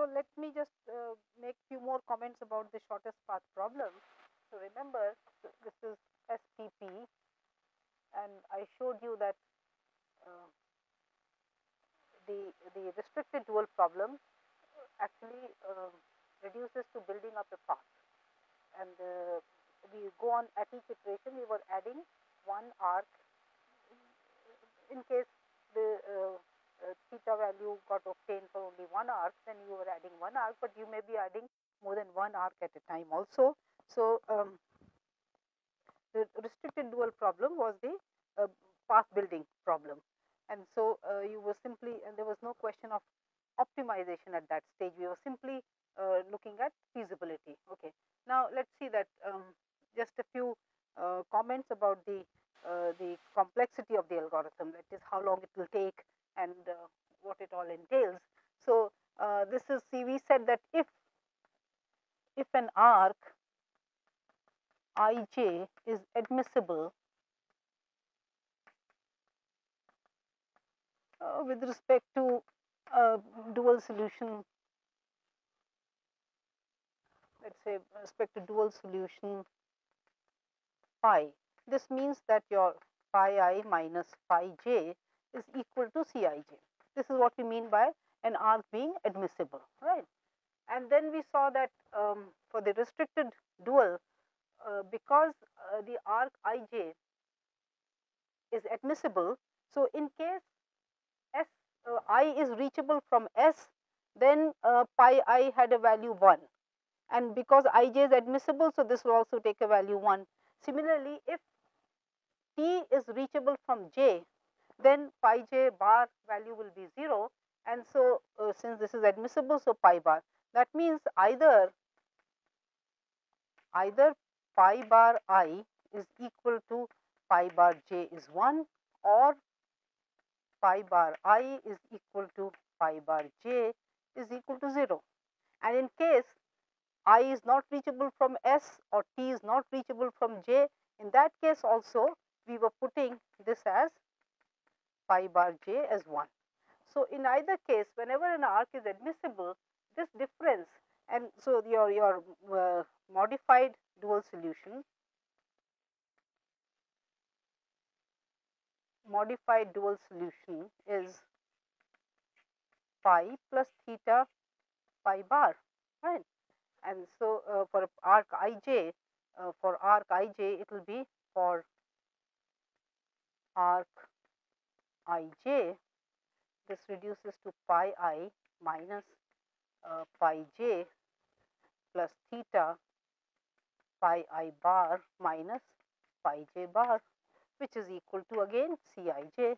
So let me just make few more comments about the shortest path problem. So remember, this is SPP, and I showed you that uh, the restricted dual problem actually reduces to building up a path, and we go on at each iteration. We were adding one arc in case the theta value got obtained for only one arc, then you were adding one arc, but you may be adding more than one arc at a time also. So the restricted dual problem was the path building problem, and so you were simply, and there was no question of optimization at that stage. We were simply looking at feasibility. Okay, now let's see that just a few comments about the complexity of the algorithm, that is how long it will take and what it all entails. So this is, see, we said that if an arc ij is admissible with respect to dual solution, let's say with respect to dual solution phi. This means that your phi I minus phi j is equal to Cij. This is what we mean by an arc being admissible, right? And then we saw that for the restricted dual, because the arc ij is admissible, so in case S I is reachable from S, then pi I had a value 1, and because ij is admissible, so this will also take a value 1. Similarly, if t is reachable from j, then pi j bar value will be 0, and so since this is admissible, so pi bar. That means either pi bar I is equal to pi bar j is 1, or pi bar I is equal to pi bar j is equal to 0. And in case I is not reachable from S or T is not reachable from J, in that case also we were putting this as pi bar j as 1. So in either case, whenever an arc is admissible, this difference, and so your modified dual solution is pi plus theta pi bar, right? And so for arc ij, it will be for arc ij, this reduces to pi I minus pi j plus theta pi I bar minus pi j bar, which is equal to again Cij.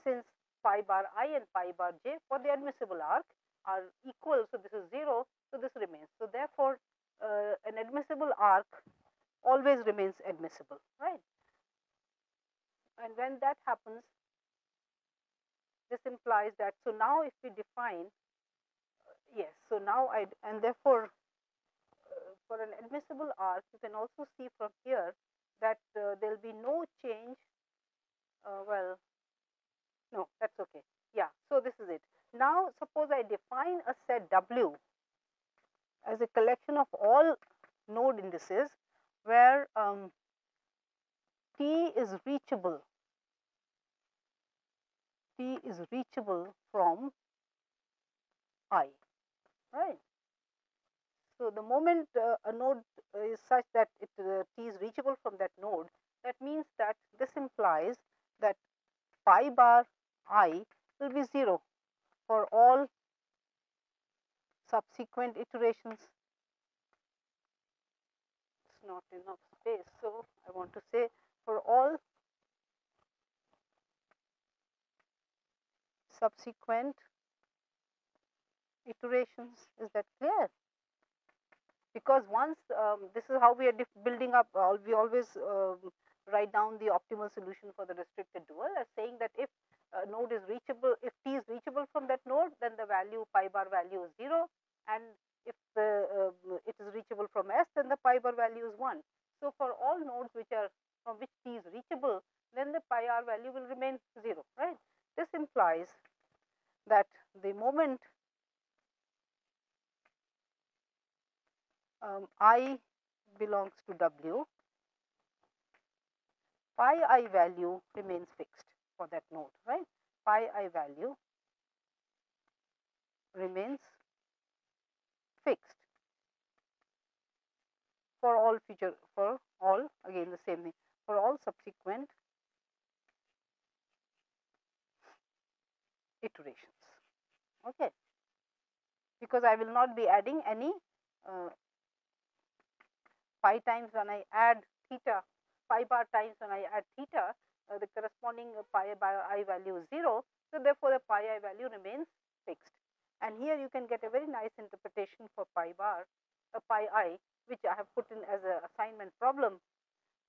Since pi bar I and pi bar j for the admissible arc are equal, so this is 0, so this remains. So therefore, an admissible arc always remains admissible, right? And when that happens, this implies that, so now if we define, yes, so now and therefore for an admissible arc, you can also see from here that there will be no change. Well, no, that's okay. Yeah, so this is it. Now suppose I define a set W as a collection of all node indices where T is reachable from I, right? So the moment a node is such that T is reachable from that node, that means that this implies that pi bar I will be 0 for all subsequent iterations. It's not enough space, so I want to say for all subsequent iterations. Is that clear? Because once this is how we are building up, we always write down the optimal solution for the restricted dual as saying that if a node is reachable, if T is reachable from that node, then the value pi bar value is 0, and if it is reachable from S, then the pi bar value is 1. So for all nodes which are from which T is reachable, then the pi r value will remain 0, right? This implies that the moment I belongs to W, pi I value remains fixed for that node, right? Pi I value remains fixed for all future, for all, again the same thing, for all subsequent iterations. Okay, because I will not be adding any pi times when I add theta, pi bar times when I add theta, the corresponding pi bar I value is 0. So therefore, the pi I value remains fixed. And here you can get a very nice interpretation for pi bar, pi I, which I have put in as an assignment problem.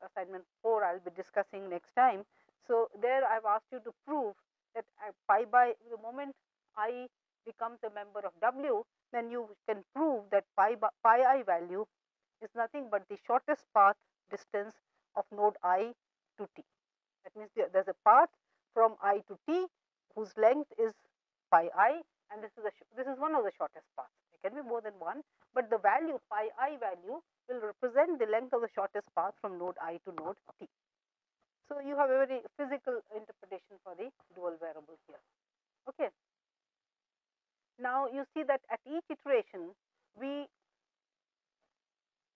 Assignment 4 I will be discussing next time. So there I have asked you to prove that pi by the moment I becomes a member of W, then you can prove that pi I value is nothing but the shortest path distance of node I to T. That means there is a path from I to T whose length is pi I, and this is one of the shortest paths. There can be more than one, but the value pi I value will represent the length of the shortest path from node I to node T. So you have a very physical interpretation for the dual variable here. Okay. Now you see that at each iteration we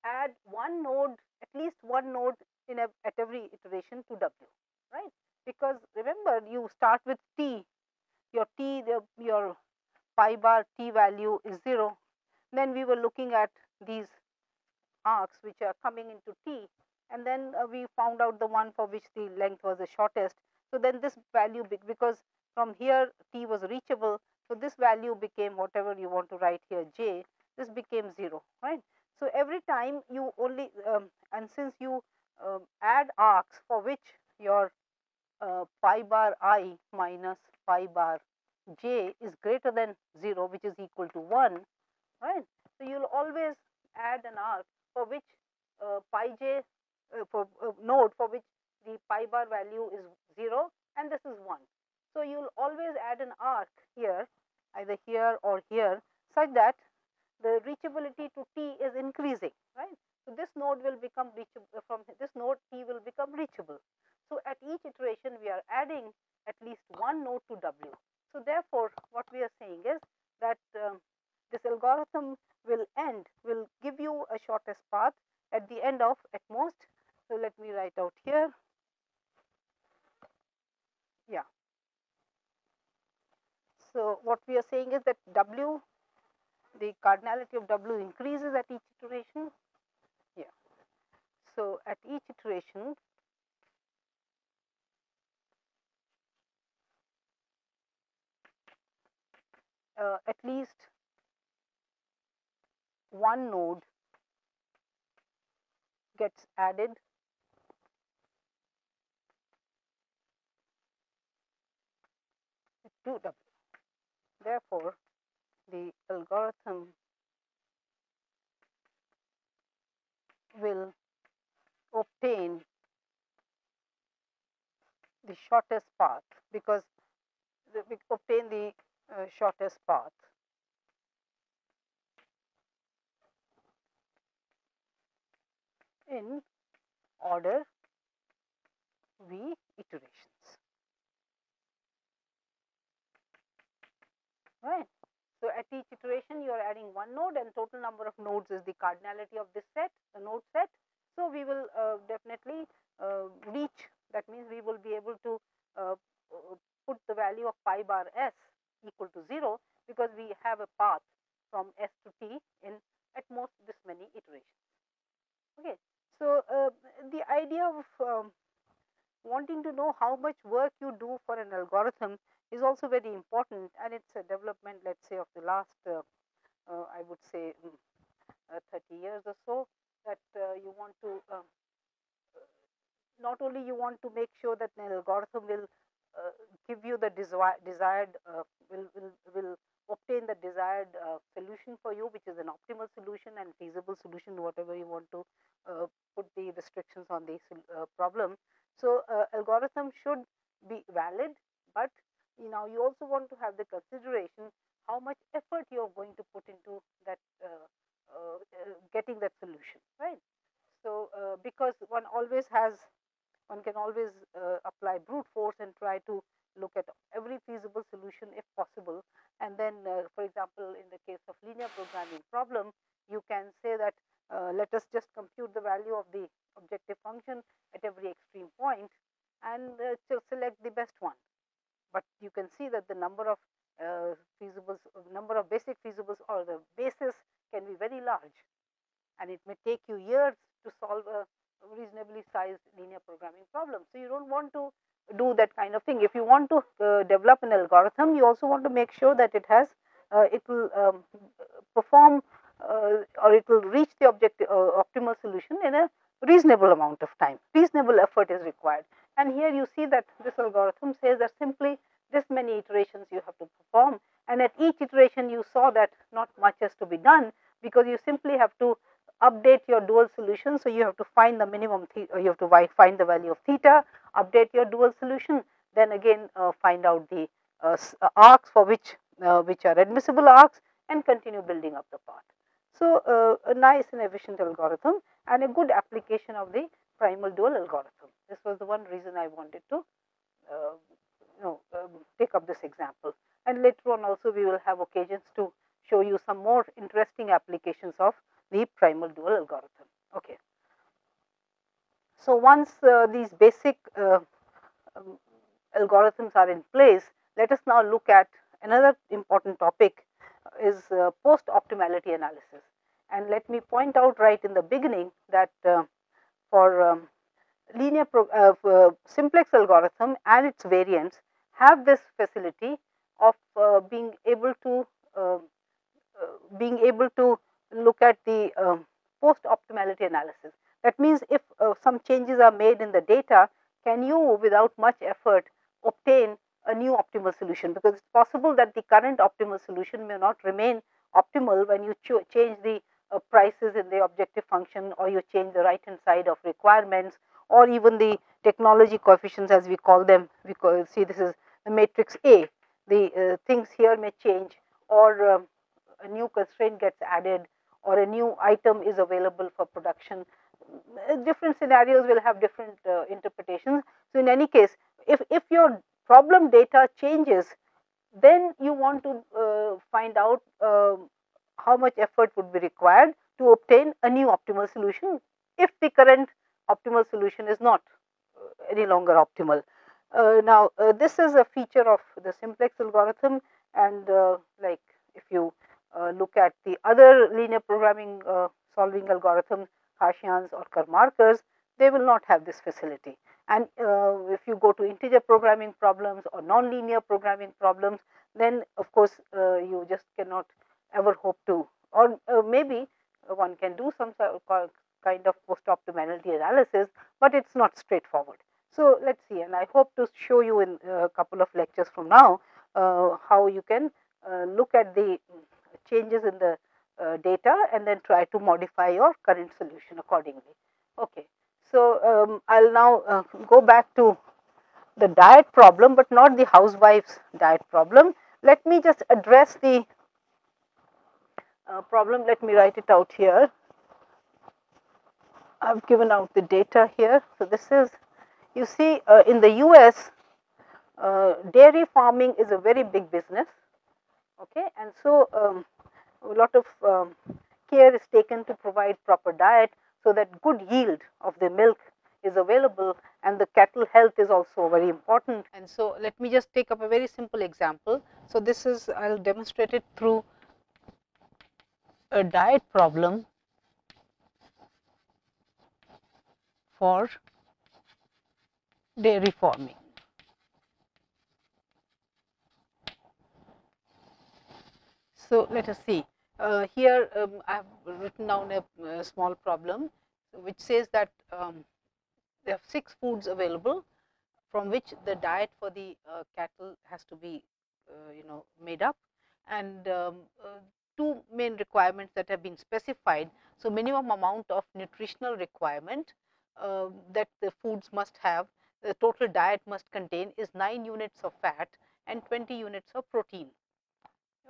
add one node, at least one node at every iteration to W, right? Because remember, you start with T, your your pi bar T value is 0. Then we were looking at these arcs which are coming into T, and then we found out the one for which the length was the shortest. So then this value, because from here T was reachable, so this value became whatever you want to write here, J, this became 0, right? So every time you only, and since you add arcs for which your pi bar I minus pi bar J is greater than 0, which is equal to 1, right? So you will always add an arc for which pi j for node for which the pi bar value is 0 and this is 1. So you will always add an arc here, either here or here, such that the reachability to T is increasing, right? So this node will become reachable, from this node T will become reachable. So at each iteration we are adding at least one node to W. So therefore, what we are saying is that this algorithm will give you a shortest path at the end of at most. So let me write out here. Yeah. So what we are saying is that W, the cardinality of W increases at each iteration. Yeah. So at each iteration, at least one node gets added to W. Therefore, the algorithm will obtain the shortest path, because we obtain the shortest path in order V iterations, right? So at each iteration you are adding one node, and total number of nodes is the cardinality of this set, the node set. So we will definitely reach, that means we will be able to put the value of pi bar S equal to 0, because we have a path from S to T in at most this many iterations. Okay. So the idea of wanting to know how much work you do for an algorithm is also very important, and it's a development, let's say, of the last I would say 30 years or so, that you want to not only you want to make sure that an algorithm will give you the desired will obtain the desired solution for you, which is an optimal solution and feasible solution, whatever you want to put the restrictions on the problem. So algorithm should be valid, but you also want to have the consideration how much effort you are going to put into that getting that solution, right? So because one can always apply brute force and try to look at every feasible solution if possible. And then, for example, in the case of linear programming problem, you can say that let us just compute the value of the objective function at every extreme point and to select the best one. But you can see that the number of number of basic feasibles or the basis can be very large, and it may take you years to solve a reasonably sized linear programming problem. So you don't want to do that kind of thing. If you want to develop an algorithm, you also want to make sure that it will perform or it will reach the optimal solution in a reasonable amount of time. Reasonable effort is required. And here you see that this algorithm says that simply this many iterations you have to perform, and at each iteration you saw that not much has to be done, because you simply have to update your dual solution. So you have to find the minimum, you have to find the value of theta, update your dual solution, then again find out the arcs for which are admissible arcs, and continue building up the path. So a nice and efficient algorithm and a good application of the primal dual algorithm. This was the one reason I wanted to take up this example. And later on also we will have occasions to show you some more interesting applications of the primal dual algorithm. Okay. So once these basic algorithms are in place, let us now look at another important topic is post-optimality analysis. And let me point out right in the beginning that for simplex algorithm and its variants have this facility of being able to look at the post-optimality analysis. That means if some changes are made in the data, can you, without much effort, obtain a new optimal solution? Because it's possible that the current optimal solution may not remain optimal when you change the prices in the objective function, or you change the right hand side of requirements, or even the technology coefficients as we call them. Because see, this is the matrix A. The things here may change, or a new constraint gets added, or a new item is available for production. Different scenarios will have different interpretations. So in any case, if your problem data changes, then you want to find out how much effort would be required to obtain a new optimal solution if the current optimal solution is not any longer optimal. Now this is a feature of the simplex algorithm, and like if you look at the other linear programming solving algorithms, Hessians or Karmarkers, they will not have this facility. And if you go to integer programming problems or non-linear programming problems, then of course you just cannot ever hope to, or maybe one can do some kind of post-optimality analysis, but it's not straightforward. So let's see, and I hope to show you in a couple of lectures from now how you can look at the changes in the data and then try to modify your current solution accordingly. Okay, so I'll now go back to the diet problem, but not the housewife's diet problem. Let me just address the problem. Let me write it out here. I've given out the data here. So this is, you see, in the US, dairy farming is a very big business. Okay, and so a lot of care is taken to provide proper diet so that good yield of the milk is available, and the cattle health is also very important. And so let me just take up a very simple example. So this is, I'll demonstrate it through a diet problem for dairy farming. So let us see. Here I have written down a small problem which says that there are 6 foods available from which the diet for the cattle has to be made up, and 2 main requirements that have been specified. So minimum amount of nutritional requirement that the foods must have, the total diet must contain, is 9 units of fat and 20 units of protein.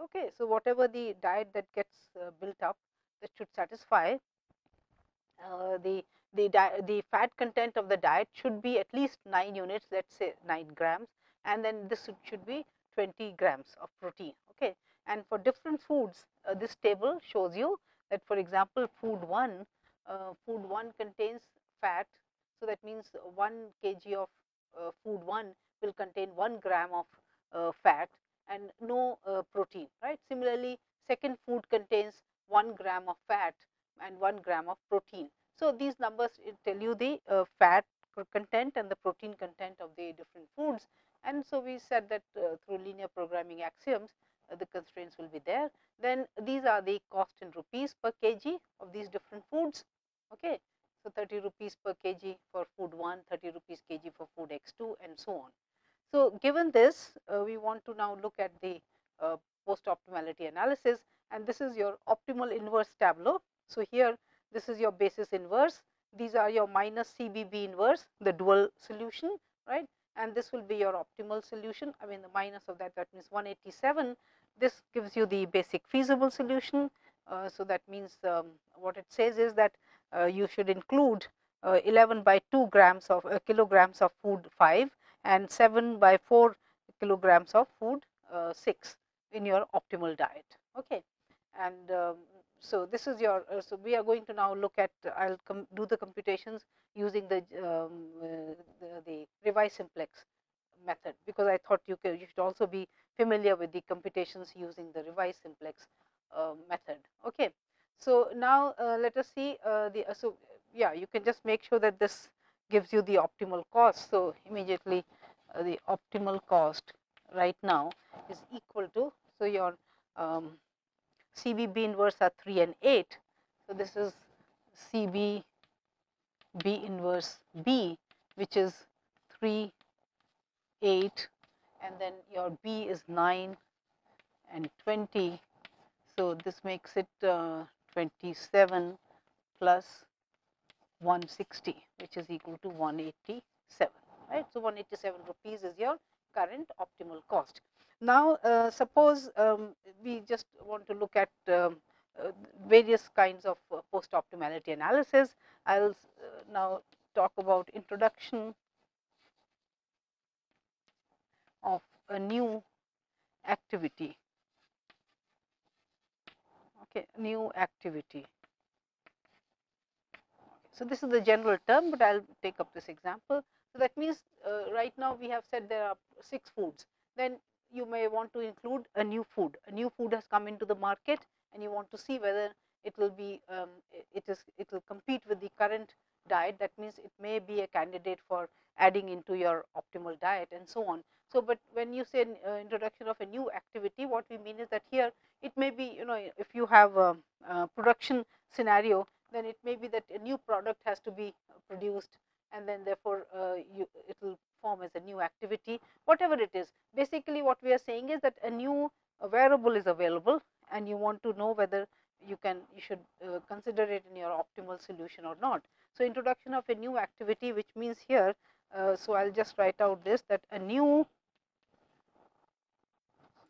Okay, so whatever the diet that gets built up, that should satisfy the fat content of the diet should be at least 9 units, let's say 9 grams, and then this should be 20 grams of protein. Okay. And for different foods, this table shows you that, for example, food 1 contains fat. So that means 1 kg of food 1 will contain 1 gram of fat and no protein, right. Similarly, second food contains 1 gram of fat and 1 gram of protein. So, these numbers tell you the fat content and the protein content of the different foods, and so we said that through linear programming axioms the constraints will be there. Then these are the cost in rupees per kg of these different foods. Okay. So, 30 rupees per kg for food 1, 30 rupees kg for food x2, and so on. So, given this, we want to now look at the post optimality analysis, and this is your optimal inverse tableau. So, here this is your basis inverse, these are your minus CBB inverse, the dual solution, right, and this will be your optimal solution. I mean, the minus of that means 187. This gives you the basic feasible solution. So, that means what it says is that you should include 11 by 2 grams of kilograms of food 5 and 7 by 4 kilograms of food 6 in your optimal diet. Okay. And so, this is your so we are going to now look at I will do the computations using the revised simplex method, because I thought you should also be familiar with the computations using the revised simplex method. Okay. So, now let us see so yeah, you can just make sure that this gives you the optimal cost. So, immediately the optimal cost right now is equal to, so your CBB inverse are 3 and 8. So, this is CBB inverse B, which is 3, 8, and then your B is 9 and 20. So, this makes it 27 plus 160, which is equal to 187, right. So, 187 rupees is your current optimal cost. Now, suppose we just want to look at various kinds of post optimality analysis. I will now talk about introduction of a new activity. Okay, new activity. So, this is the general term, but I will take up this example. So, that means right now we have said there are 6 foods, then you may want to include a new food. A new food has come into the market and you want to see whether it will be it will compete with the current diet. That means it may be a candidate for adding into your optimal diet and so on. So, but when you say introduction of a new activity, what we mean is that here it may be, if you have a production scenario, then it may be that a new product has to be produced, and then therefore it will form as a new activity, whatever it is. Basically, what we are saying is that a new variable is available and you want to know whether you should consider it in your optimal solution or not. So, introduction of a new activity, which means here, so I will just write out this, that a new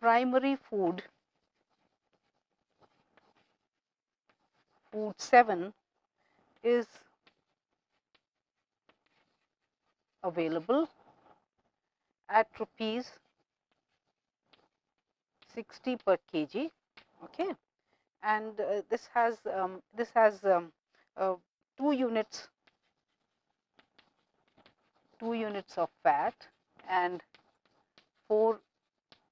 primary food 7 is available at rupees 60 per kg. Okay. And this has 2 units of fat and 4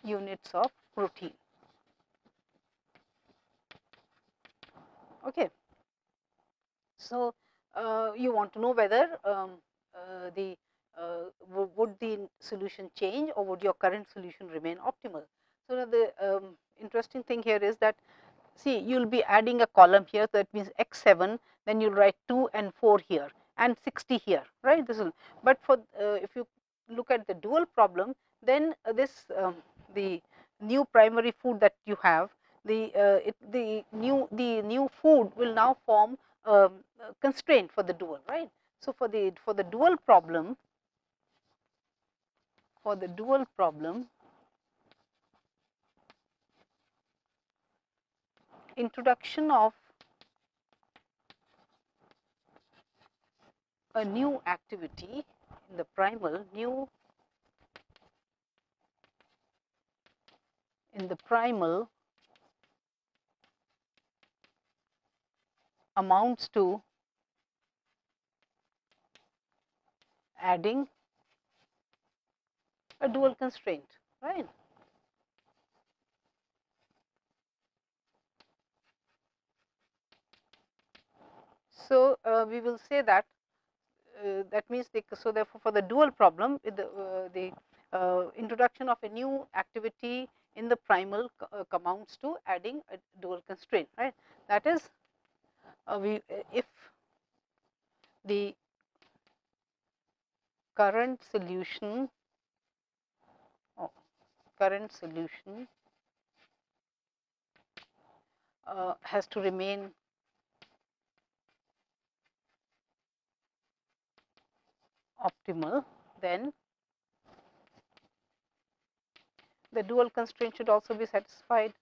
units of protein. Okay. So, you want to know whether would the solution change or would your current solution remain optimal. So, the interesting thing here is that, see, you will be adding a column here, so that means x7, then you will write 2 and 4 here and 60 here, right. This will, but for if you look at the dual problem, then this the new primary food that you have, the new food will now form a constraint for the dual, right. So, for the dual problem, introduction of a new activity in the primal, new in the primal amounts to adding a dual constraint, right. So, we will say that that means so therefore, for the dual problem the introduction of a new activity in the primal amounts to adding a dual constraint, right. That is we if the current solution has to remain optimal, then the dual constraint should also be satisfied.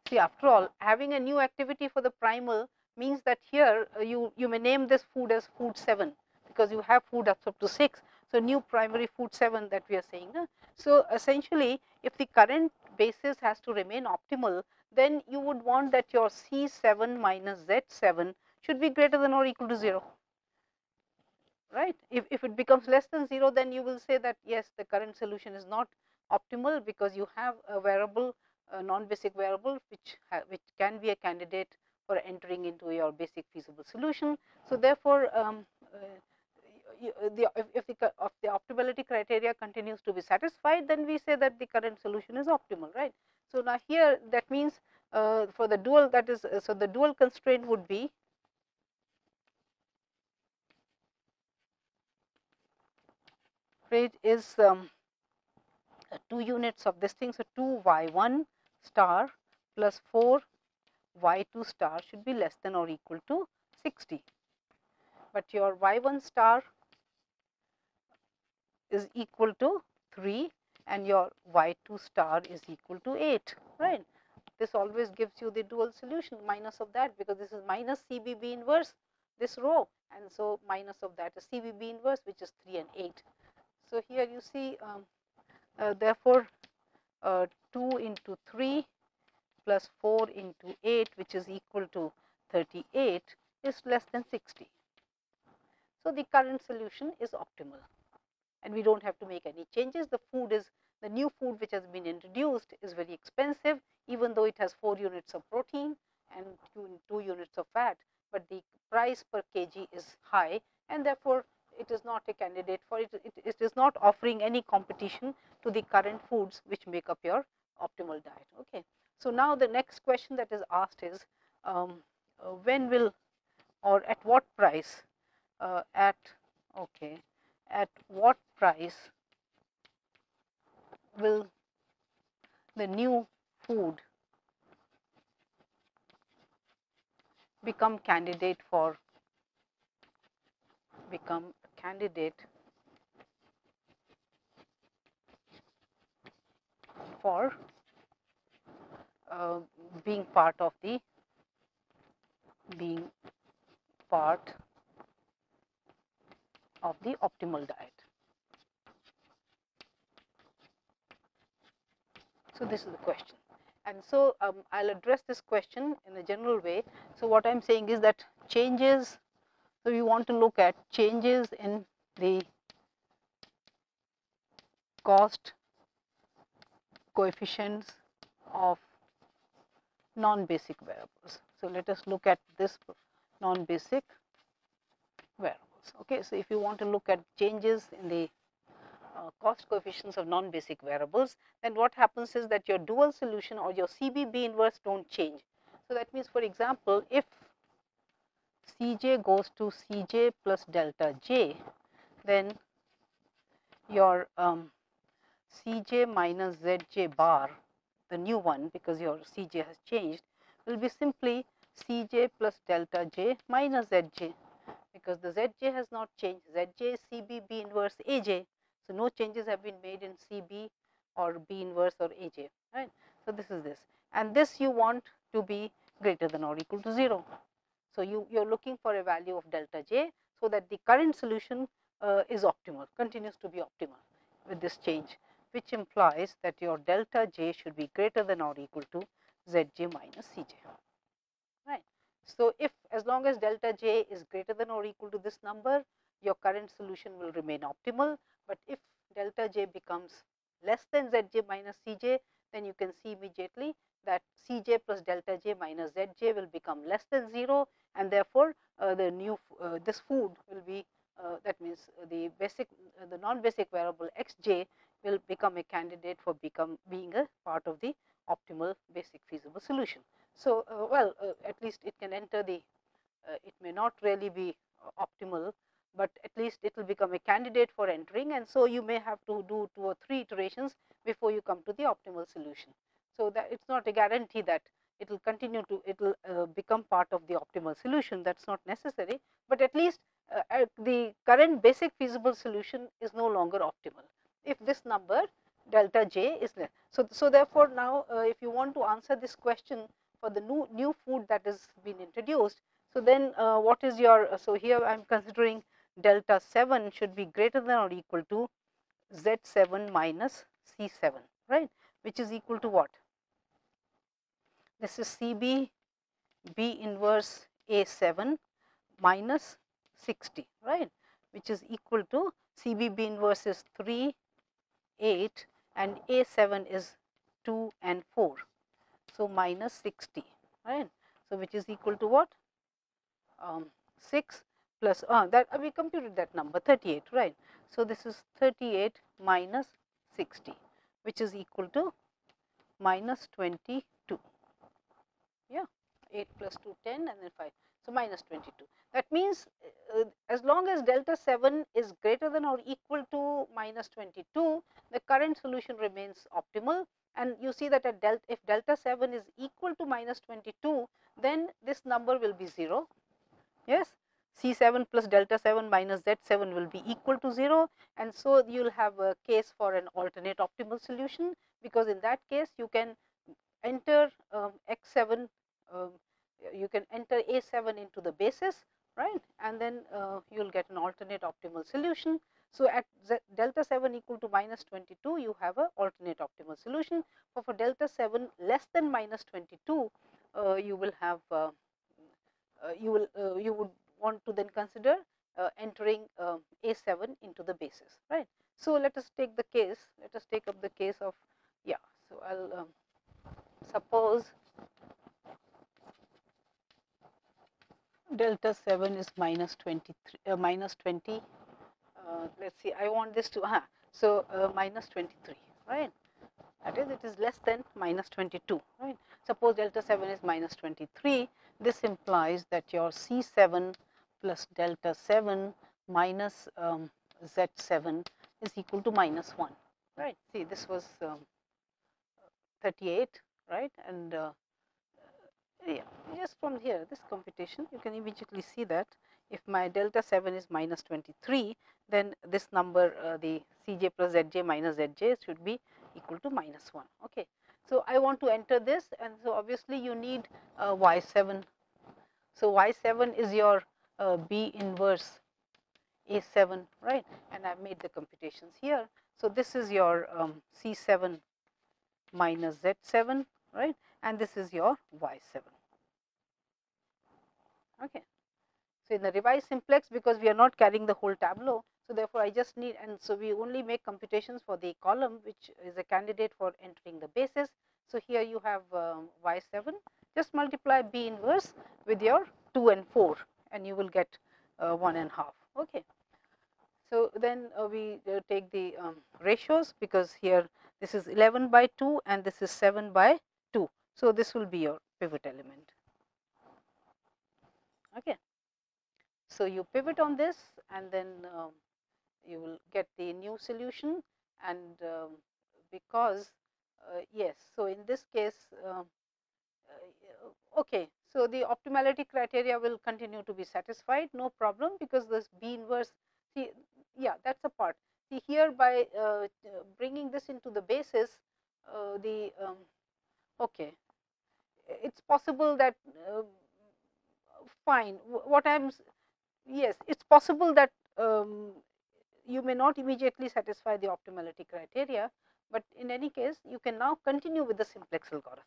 See, after all, having a new activity for the primal means that here you may name this food as food 7, because you have food up to 6. So, new primary food 7 that we are saying. So, essentially if the current basis has to remain optimal, then you would want that your C7 minus Z7 should be greater than or equal to 0, right. If it becomes less than 0, then you will say that yes, the current solution is not optimal, because you have a variable, a non-basic variable which can be a candidate for entering into your basic feasible solution. So, therefore, if the optimality criteria continues to be satisfied, then we say that the current solution is optimal, right. So, now here that means for the dual, that is so the dual constraint would be is 2 units of this thing. So, 2 y1 star plus 4 y2 star should be less than or equal to 60, but your y1 star is equal to 3 and your y2 star is equal to 8, right. This always gives you the dual solution, minus of that, because this is minus CBB inverse this row, and so minus of that is CBB inverse, which is 3 and 8. So, here you see therefore, 2 into 3 plus 4 into 8, which is equal to 38, is less than 60. So, the current solution is optimal, and we do not have to make any changes. The food is the new food which has been introduced is very expensive, even though it has 4 units of protein and 2 units of fat, but the price per kg is high, and therefore, it is not a candidate for it. It is not offering any competition to the current foods which make up your optimal diet. Okay. So, now the next question that is asked is when will, or at what price, at what price will the new food become candidate for being part of the optimal diet. So, this is the question, and so I will address this question in a general way. So, what I am saying is that changes, so we want to look at changes in the cost coefficients of non-basic variables. So, let us look at this non-basic variables. Okay. So, if you want to look at changes in the cost coefficients of non-basic variables, then what happens is that your dual solution or your CBB inverse do not change. So, that means, for example, if Cj goes to Cj plus delta j, then your Cj minus Zj bar, the new one, because your Cj has changed, will be simply Cj plus delta j minus Zj, because the Zj has not changed. Zj is CBB inverse Aj. So, no changes have been made in CB or B inverse or AJ, right. So, this is this, and this you want to be greater than or equal to 0. So, you are looking for a value of delta j, so that the current solution is optimal, continues to be optimal with this change, which implies that your delta j should be greater than or equal to Zj minus Cj, right. So, if as long as delta j is greater than or equal to this number, your current solution will remain optimal, but if delta j becomes less than Zj minus Cj, then you can see immediately that Cj plus delta j minus Zj will become less than 0, and therefore, the new this food will be that means the basic the non basic variable xj will become a candidate for being a part of the optimal basic feasible solution. So, at least it can enter the it may not really be optimal, but at least it will become a candidate for entering, and so you may have to do 2 or 3 iterations before you come to the optimal solution. So, that it is not a guarantee that it will continue to it will become part of the optimal solution, that is not necessary, but at least the current basic feasible solution is no longer optimal if this number delta j is less. So, therefore, now if you want to answer this question for the new food that has been introduced, so then what is your so here I am considering delta 7 should be greater than or equal to Z7 minus C7, right, which is equal to what? This is CB B inverse A7 minus 60, right, which is equal to CB B inverse is 3, 8 and A7 is 2 and 4. So, minus 60, right. So, which is equal to what? 6 plus that we computed that number 38, right. So, this is 38 minus 60, which is equal to minus 22. Yeah, 8 plus 2 10 and then 5. So, minus 22. That means, as long as delta 7 is greater than or equal to minus 22, the current solution remains optimal, and you see that at if delta 7 is equal to minus 22, then this number will be 0. Yes, C7 plus delta 7 minus Z7 will be equal to 0, and so you will have a case for an alternate optimal solution, because in that case you can enter X7, you can enter A7 into the basis, right, and then you will get an alternate optimal solution. So, at delta 7 equal to minus 22, you have a alternate optimal solution. For delta 7 less than minus 22, you will have you would want to then consider entering A7 into the basis, right. So, let us take the case, let us take up the case of, yeah. So, I will suppose delta 7 is minus 23 minus 20, let us see, I want this to so minus 23, right, that is it is less than minus 22, right. Suppose delta 7 is minus 23, this implies that your C7 plus delta 7 minus Z7 is equal to minus 1, right. See, this was 38, right, and yeah, just from here this computation you can immediately see that if my delta 7 is minus 23, then this number the Cj plus Zj minus Zj should be equal to minus 1. Okay. So, I want to enter this, and so obviously you need Y7. So, Y7 is your B inverse A7, right, and I have made the computations here. So, this is your C7 minus Z7, right, and this is your Y7. Okay. So, in the revised simplex, because we are not carrying the whole tableau, so therefore, I just need, and so we only make computations for the column which is a candidate for entering the basis. So, here you have Y7, just multiply B inverse with your 2 and 4 and you will get 1.5. Okay. So, then we take the ratios, because here this is 11 by 2 and this is 7 by 2. So, this will be your pivot element. Okay. So, you pivot on this, and then you will get the new solution, and because yes. So, in this case okay. So, the optimality criteria will continue to be satisfied, no problem, because this B inverse, see, yeah, that is a part. See here, by bringing this into the basis, okay, it's possible that fine. What I'm yes, it's possible that you may not immediately satisfy the optimality criteria, but in any case you can now continue with the simplex algorithm,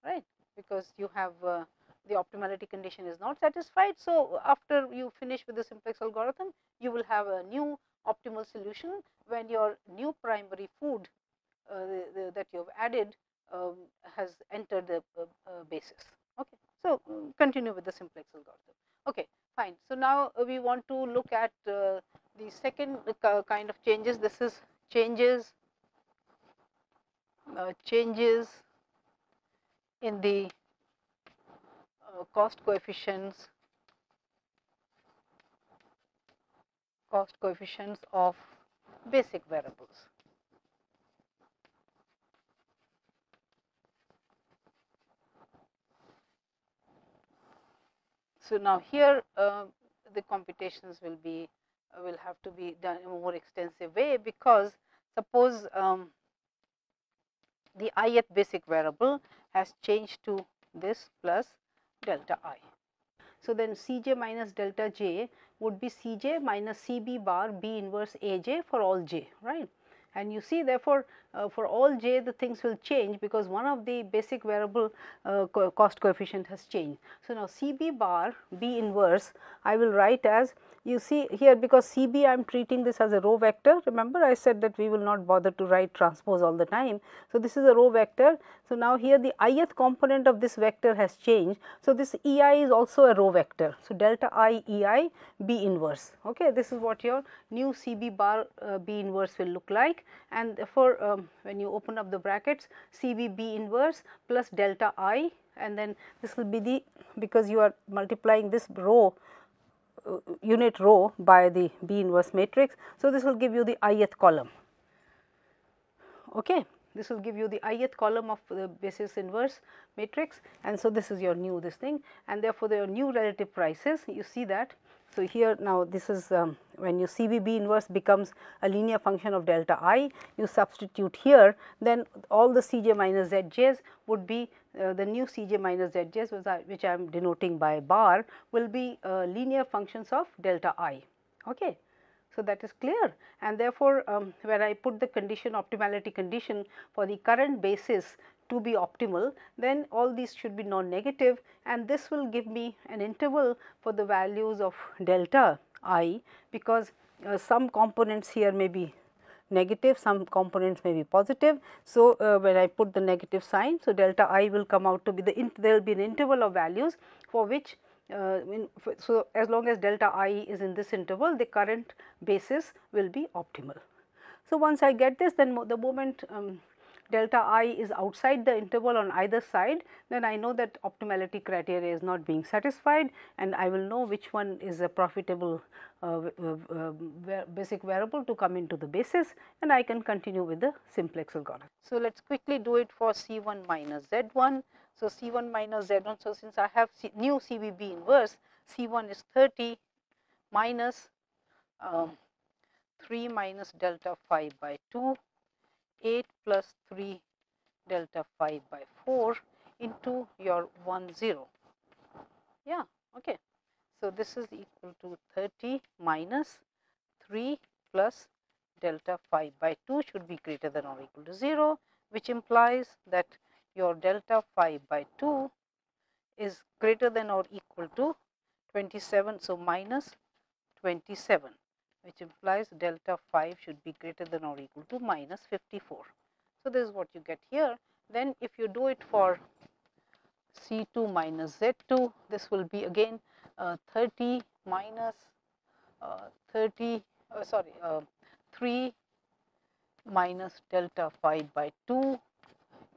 right, because you have the optimality condition is not satisfied. So, after you finish with the simplex algorithm, you will have a new optimal solution when your new primary food that you have added has entered the basis. Okay. So, continue with the simplex algorithm. Okay, fine. So, now we want to look at the second kind of changes. This is changes in the cost coefficients of basic variables. So, now here the computations will have to be done in a more extensive way, because suppose the ith basic variable has changed to this plus delta I. So, then Cj minus delta j would be Cj minus Cb bar B inverse Aj for all j, right. And you see, therefore, for all j the things will change, because one of the basic variable cost coefficient has changed. So, now Cb bar B inverse I will write as, you see here, because Cb I am treating this as a row vector. Remember, I said that we will not bother to write transpose all the time. So, this is a row vector. So, now here the ith component of this vector has changed. So, this Ei is also a row vector. So, delta I Ei B inverse. Okay, this is what your new Cb bar B inverse will look like, and therefore, when you open up the brackets, Cb B inverse plus delta I, and then this will be the, because you are multiplying this row unit row by the B inverse matrix. So, this will give you the ith column. Okay. This will give you the ith column of the basis inverse matrix, and so this is your new this thing, and therefore, your new relative prices, you see that. So, here now this is when your CBB inverse becomes a linear function of delta I, you substitute here, then all the Cj minus Zj's would be the new Cj minus Zj's, which I am denoting by bar, will be linear functions of delta I. Okay. So, that is clear, and therefore, when I put the condition optimality condition for the current basis to be optimal, then all these should be non-negative, and this will give me an interval for the values of delta I, because some components here may be negative, some components may be positive. So, when I put the negative sign, so delta I will come out to be there will be an interval of values for which so as long as delta I is in this interval, the current basis will be optimal. So, once I get this, then the moment delta I is outside the interval on either side, then I know that optimality criteria is not being satisfied, and I will know which one is a profitable basic variable to come into the basis, and I can continue with the simplex algorithm. So, let us quickly do it for C1 minus Z1. So, C1 minus Z1. So, since I have new CBB inverse, C1 is 30 minus 3 minus delta phi by 2, 8 plus 3 delta phi by 4 into your 1 0. Yeah, okay. So, this is equal to 30 minus 3 plus delta phi by 2 should be greater than or equal to 0, which implies that your delta phi by 2 is greater than or equal to 27. So, minus 27, which implies delta 5 should be greater than or equal to minus 54. So, this is what you get here. Then, if you do it for C2 minus Z2, this will be again 30 minus 3 minus delta phi by 2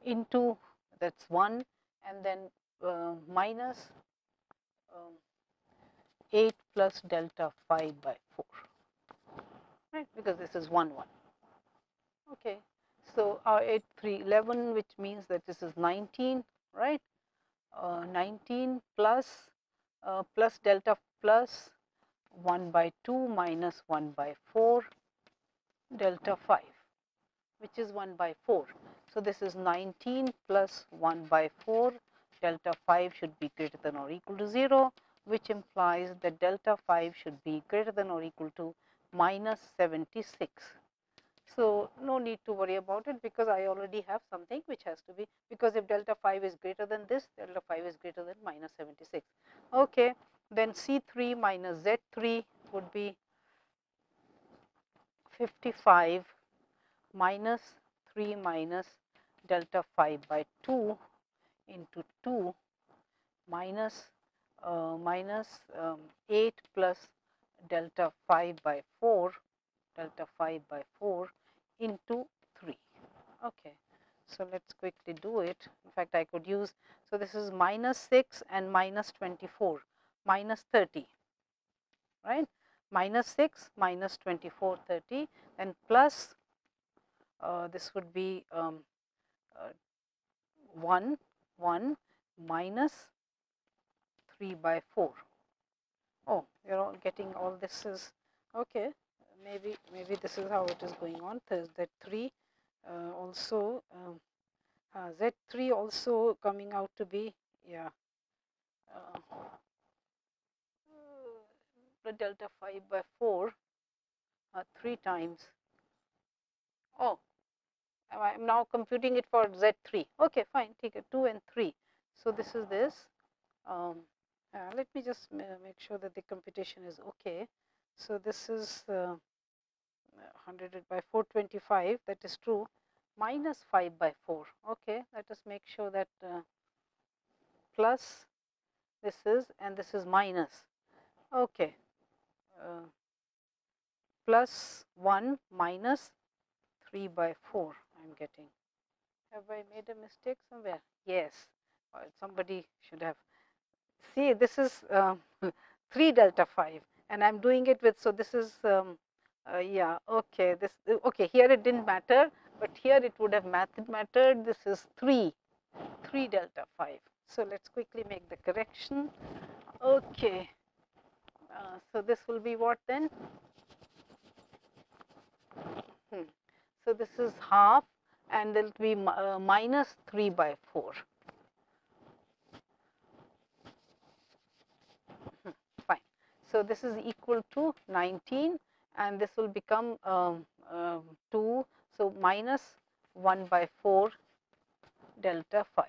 into, that is 1, and then minus 8 plus delta phi by 4, right, because this is 1 1. Okay. So, 8 3 11, which means that this is 19, right, 19 plus plus delta plus 1 by 2 minus 1 by 4 delta 5, which is 1 by 4. So, this is 19 plus 1 by 4, delta 5 should be greater than or equal to 0, which implies that delta 5 should be greater than or equal to minus 76. So, no need to worry about it, because I already have something which has to be, because if delta 5 is greater than this, delta 5 is greater than minus 76. Okay. Then C3 minus Z3 would be 55 minus 3 minus delta 5 by 2 into 2 minus 8 plus delta 5 by 4, delta 5 by 4 into 3. Okay. So, let us quickly do it. In fact, I could use, so this is minus 6 and minus 24, minus 30, right, minus 6 minus 24, 30, and plus this would be 1 minus 3 by 4. Oh, you are all getting all this is okay. Maybe this is how it is going on. That 3 also Z3 also coming out to be, yeah, the delta 5 by 4 3 times. Oh, I am now computing it for Z3. Okay, fine, take it 2 and 3. So, this is this. Let me just make sure that the computation is okay. So, this is 100 by 425, that is true, minus 5 by 4. Okay, let us make sure that plus this is, and this is minus. Okay, plus 1 minus 3 by 4 I am getting. Have I made a mistake somewhere? Yes, somebody should have. See, this is 3 delta 5, and I am doing it with, so this is yeah, okay, this, okay, here it did not matter, but here it would have mattered. This is 3 delta 5. So, let us quickly make the correction. Okay. So, this will be what then? So, this is half, and there will be minus 3 by 4. Fine. So, this is equal to 19, and this will become 2. So, minus 1 by 4 delta 5.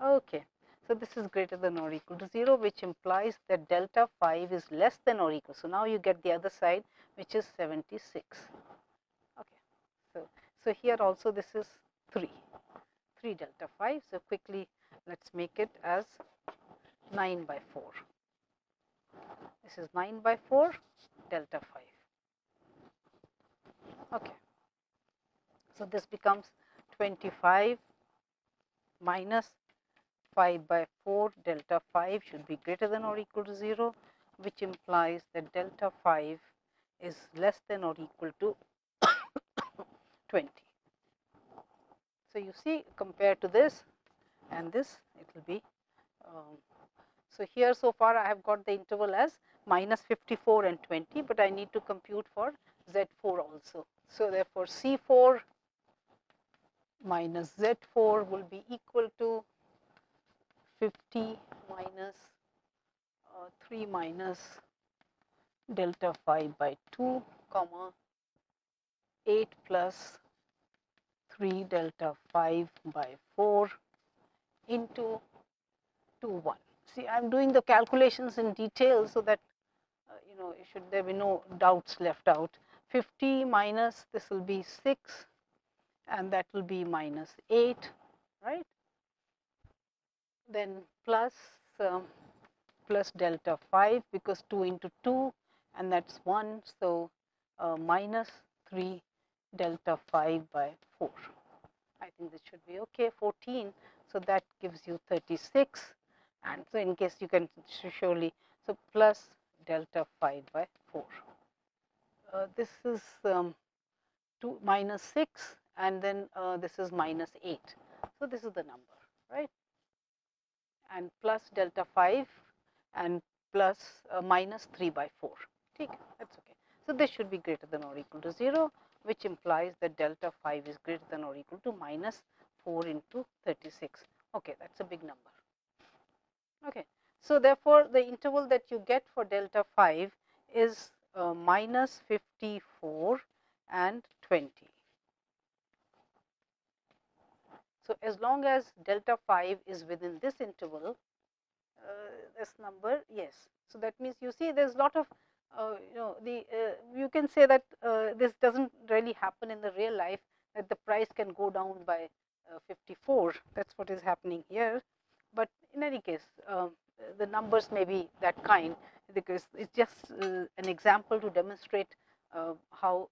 Okay. So, this is greater than or equal to 0, which implies that delta 5 is less than or equal. So, now you get the other side, which is 76. Okay. So, here also this is 3 delta 5. So, quickly let us make it as 9 by 4. This is 9 by 4 delta 5. Okay. So, this becomes 25 minus 5 by 4 delta 5 should be greater than or equal to 0, which implies that delta 5 is less than or equal to 20. So, you see, compared to this and this, it will be. So, here so far I have got the interval as minus 54 and 20, but I need to compute for Z4 also. So, therefore, C4 minus Z4 will be equal to 50 minus 3 minus delta 5 by 2, comma 8 plus 3 delta 5 by 4 into 2 1. See, I am doing the calculations in detail, so that you know, should there be no doubts left out. 50 minus this will be 6, and that will be minus 8, right. Then plus plus delta 5, because 2 into 2, and that is 1. So, minus 3 delta 5 by 4. I think this should be okay. 14. So, that gives you 36, and so in case you can surely, so plus delta 5 by 4. This is 2 minus 6, and then this is minus 8. So, this is the number, right, and plus delta 5 and plus minus 3 by 4. That is okay. So, this should be greater than or equal to 0, which implies that delta 5 is greater than or equal to minus 4 into 36. Okay, that is a big number. Okay. So, therefore, the interval that you get for delta 5 is minus 54 and 20. So, as long as delta 5 is within this interval, this number, yes. So, that means you see there is lot of you can say that this does not really happen in the real life, that the price can go down by 54, that is what is happening here. But in any case, the numbers may be that kind, because it is just an example to demonstrate how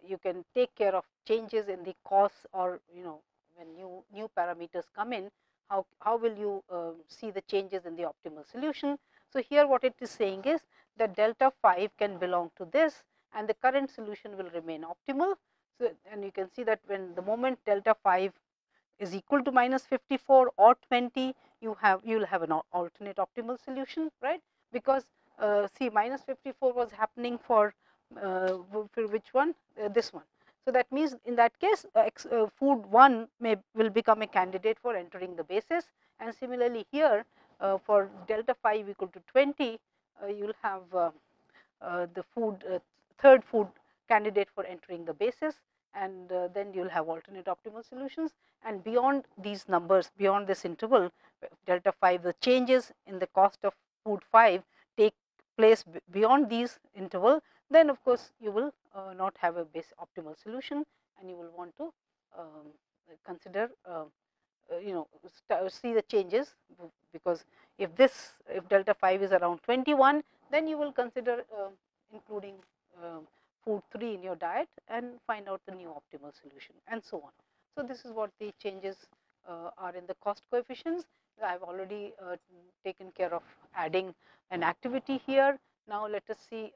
you can take care of changes in the costs, or when new parameters come in, how will you see the changes in the optimal solution. So, here what it is saying is that delta 5 can belong to this, and the current solution will remain optimal. So, and you can see that when the moment delta 5 is equal to minus 54 or 20, you will have an alternate optimal solution, right? Because see, minus 54 was happening for which one? This one. So, that means in that case food 1 will become a candidate for entering the basis, and similarly here for delta 5 equal to 20, you will have the third food candidate for entering the basis, and then you will have alternate optimal solutions. And beyond these numbers, beyond this interval delta 5, the changes in the cost of food 5 take place beyond these interval, then of course you will not have a base optimal solution, and you will want to consider see the changes, because if delta 5 is around 21, then you will consider including food 3 in your diet and find out the new optimal solution, and so on. So, this is what the changes are in the cost coefficients. I have already taken care of adding an activity here. Now, let us see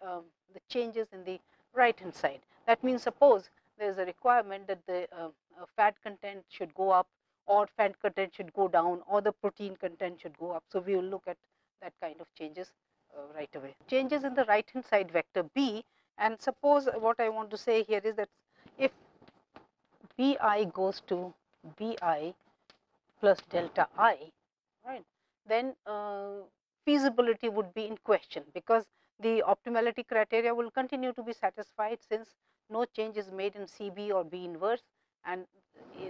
the changes in the right hand side. That means, suppose there is a requirement that the fat content should go up, or fat content should go down, or the protein content should go up. So, we will look at that kind of changes right away. Changes in the right hand side vector B, and suppose what I want to say here is that if Bi goes to Bi plus delta I, right, then feasibility would be in question, because the optimality criteria will continue to be satisfied since no change is made in CB or B inverse, and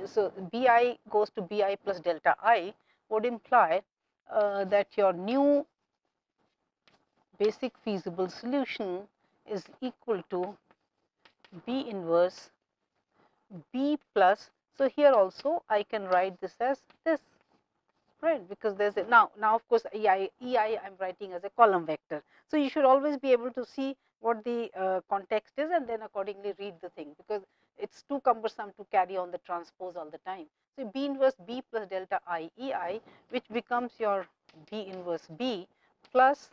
so Bi goes to Bi plus delta I would imply that your new basic feasible solution is equal to B inverse B plus. So, here also I can write this as this, right, because there is a now of course EI I am writing as a column vector. So, you should always be able to see what the context is, and then accordingly read the thing, because it is too cumbersome to carry on the transpose all the time. So, B inverse B plus delta I EI, which becomes your B inverse B plus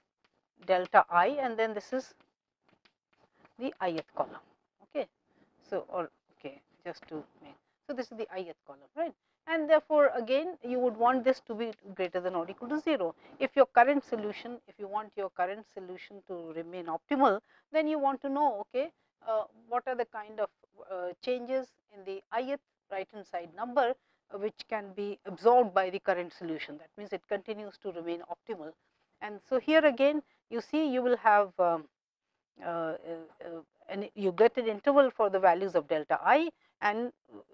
delta I, and then this is the ith column. Okay. So, or okay, just to make, so this is the ith column, right, and therefore again you would want this to be greater than or equal to 0. If your current solution, if you want your current solution to remain optimal, then you want to know, okay, what are the kind of changes in the ith right hand side number which can be absorbed by the current solution. That means it continues to remain optimal. And so, here again you see you will have and you get an interval for the values of delta I, and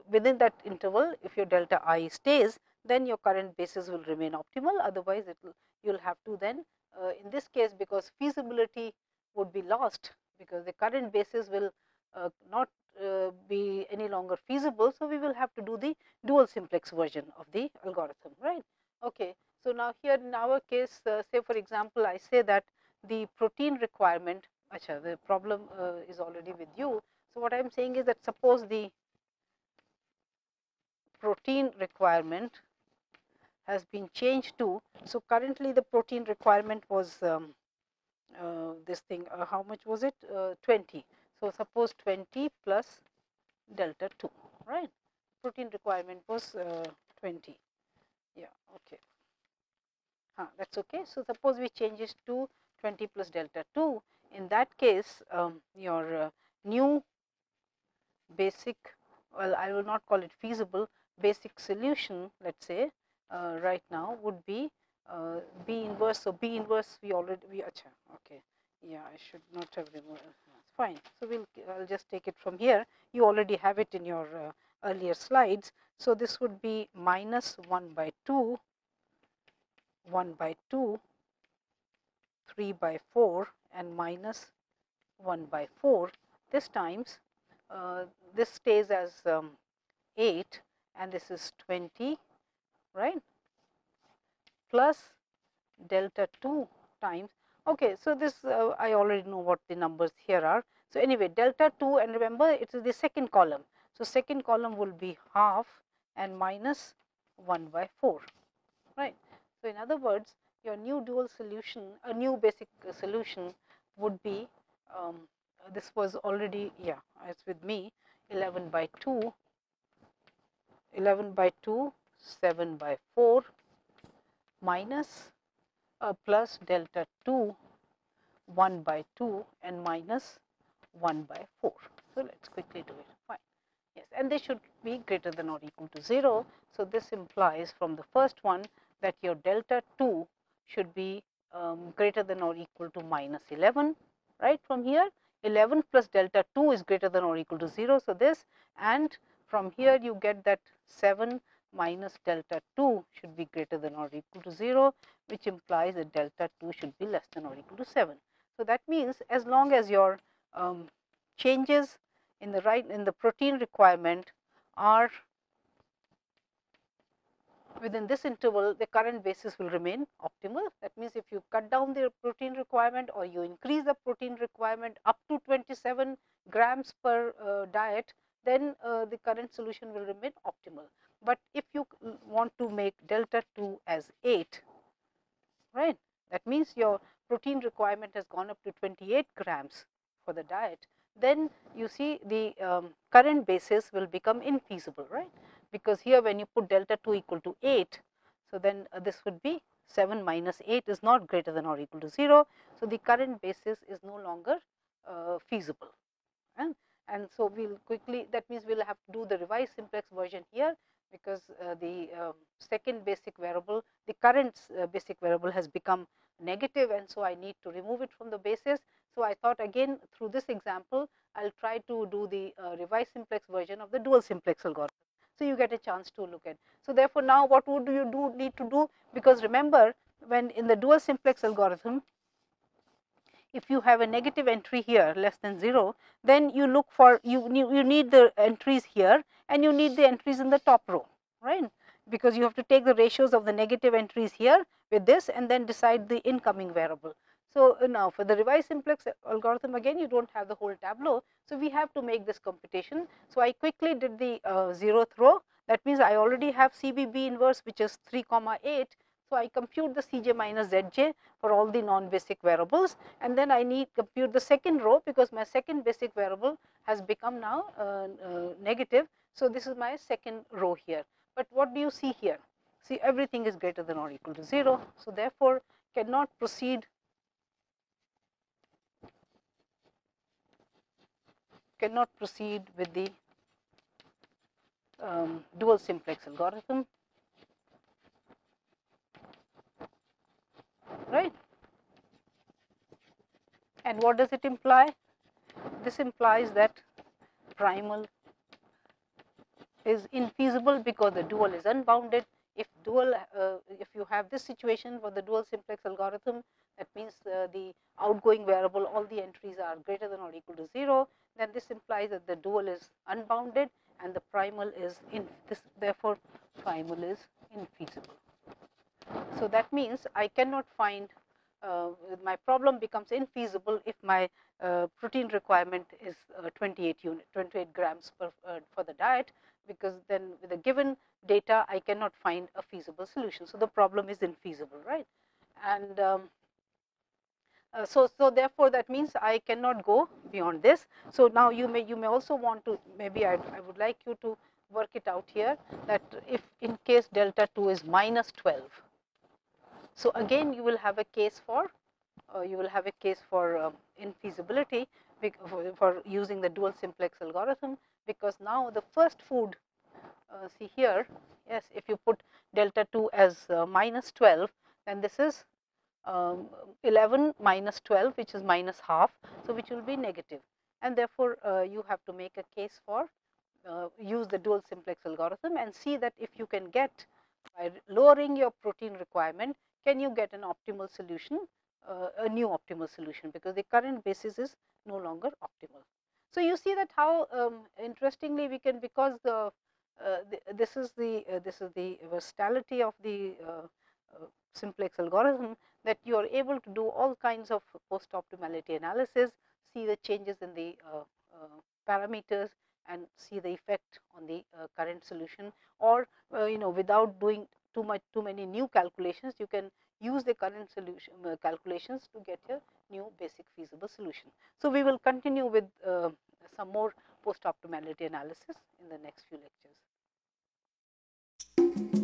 within that interval, if your delta I stays, then your current basis will remain optimal. Otherwise, you will have to then in this case, because feasibility would be lost, because the current basis will not be any longer feasible. So, we will have to do the dual simplex version of the algorithm, right. Okay. So, now here in our case, say for example, I say that the protein requirement, the problem is already with you. So, what I am saying is that suppose the protein requirement has been changed to, so currently the protein requirement was this thing, how much was it, 20. So, suppose 20 plus delta 2, right, protein requirement was 20, yeah, okay, that is okay. So, suppose we change it to 20 plus delta 2, in that case your new basic, well, I will not call it feasible, basic solution, let us say right now would be B inverse. So, B inverse we already, okay, yeah, I should not have removed, fine. So, I'll just take it from here. You already have it in your earlier slides. So, this would be minus 1 by 2, 1 by 2, 3 by 4 and minus 1 by 4. This times this stays as 8 and this is 20, right, plus delta 2 times, okay. So, this I already know what the numbers here are. So, anyway, delta 2, and remember it is the second column. So, second column will be half and minus 1 by 4, right. So, in other words, your new dual solution, a new basic solution would be this was already, yeah, it's with me, 11 by 2, 11 by 2, 7 by 4 minus plus delta 2, 1 by 2 and minus 1 by 4. So, let us quickly do it, fine. Yes, and they should be greater than or equal to 0. So, this implies from the first one that your delta 2 should be greater than or equal to minus 11, right. From here 11 plus delta 2 is greater than or equal to 0. So, this, and from here you get that 7 minus delta 2 should be greater than or equal to 0, which implies that delta 2 should be less than or equal to 7. So, that means as long as your changes in the protein requirement are within this interval, the current basis will remain optimal. That means, if you cut down the protein requirement or you increase the protein requirement up to 27 grams per diet, then the current solution will remain optimal. But if you want to make delta 2 as 8, right, that means your protein requirement has gone up to 28 grams for the diet, then you see the current basis will become infeasible, right, because here when you put delta 2 equal to 8, so then this would be 7 minus 8 is not greater than or equal to 0. So, the current basis is no longer feasible, and so we will quickly, that means we will have to do the revised simplex version here, because the second basic variable, the current basic variable has become negative, and so I need to remove it from the basis. So, I thought again through this example I will try to do the revised simplex version of the dual simplex algorithm. So, you get a chance to look at. So, therefore, now what would you need to do, because remember when in the dual simplex algorithm, if you have a negative entry here less than 0, then you look for, you need the entries here and you need the entries in the top row, right, because you have to take the ratios of the negative entries here with this and then decide the incoming variable. So, now for the revised simplex algorithm, again you do not have the whole tableau. So, we have to make this computation. So, I quickly did the 0th row. That means, I already have CBB inverse, which is 3, 8. So, I compute the Cj minus Zj for all the non-basic variables, and then I need compute the second row, because my second basic variable has become now negative. So, this is my second row here. But what do you see here? See, everything is greater than or equal to 0. So, therefore, cannot proceed with the dual simplex algorithm, right. And what does it imply? This implies that primal is infeasible because the dual is unbounded. If you have this situation for the dual simplex algorithm, that means the outgoing variable, all the entries are greater than or equal to 0, then this implies that the dual is unbounded and the primal is therefore primal is infeasible. So, that means I cannot find, my problem becomes infeasible if my protein requirement is 28 grams for the diet, because then with a given data I cannot find a feasible solution. So, the problem is infeasible, right. And so therefore, that means I cannot go beyond this. So, now you may also want to, maybe I would like you to work it out here, that if in case delta 2 is minus 12. So, again you will have a case for you will have a case for infeasibility for using the dual simplex algorithm, because now the first food, see here, yes, if you put delta 2 as minus 12, then this is 11 minus 12, which is minus half, so which will be negative, and therefore you have to make a case for use the dual simplex algorithm and see that if you can get, by lowering your protein requirement, can you get an optimal solution, a new optimal solution, because the current basis is no longer optimal. So you see that how interestingly we can, because this is the versatility of the simplex algorithm, that you are able to do all kinds of post optimality analysis, see the changes in the parameters, and see the effect on the current solution, or without doing too many new calculations, you can use the current solution calculations to get a new basic feasible solution. So we will continue with some more post optimality analysis in the next few lectures.